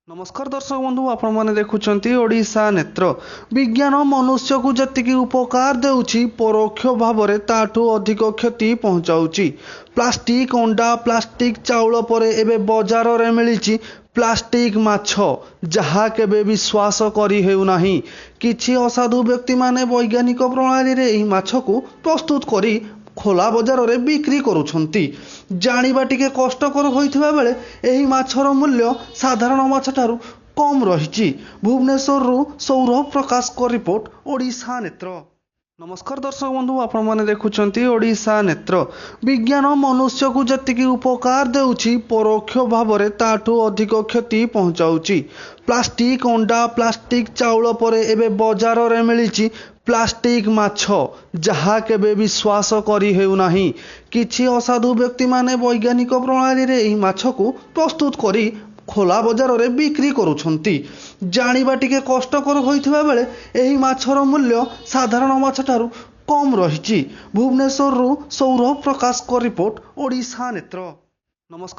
नमस्कार दर्शक बंधु आपण मैंने देखुंत ओडिशा नेत्र विज्ञान मनुष्य को जी उपकार देउछि परोक्ष भाव में ताठू अधिक क्षति पहुंचाउछि। प्लास्टिक अंडा प्लास्टिक चाउल पर एबे बाजार रे मिलिछि प्लास्टिक माछ जहा केबे विश्वास करी हेउ नाही। किछि असाधु व्यक्ति माने वैज्ञानिक प्रणाली रे एही माछ को प्रस्तुत करी खोला बजार रे बिक्री करुछंती। जानिबा टिके कष्टकर होइथिबा बेले एही माछर मूल्य साधारण माछ ठारू कम रहिछि। भुवनेश्वर रु सौरभ प्रकाश को रिपोर्ट ओडिशा नेत्र। नमस्कार दर्शक बंधु आपण मैंने देखुंत ओडिशा नेत्र विज्ञान मनुष्य को जी उपकार देउछि परोक्ष भाव में ताठू अधिक क्षति पहुंचाउछि। प्लास्टिक अंडा प्लास्टिक चाउल पर एबे बाजार रे मिलिछि प्लास्टिक माछ जहा केबे विश्वास करी हेउ नाही। किछि असाधु व्यक्ति माने वैज्ञानिक प्रणाली रे एही माछ को प्रस्तुत करी खोला बजार रे बिक्री करुछंती। जानिबा टिके कष्टकर होइथिबा बेले एही माछर मूल्य साधारण माछ ठारू कम रहिछि। भुवनेश्वर रु सौरभ प्रकाश को रिपोर्ट ओडिशा नेत्र। नमस्कार।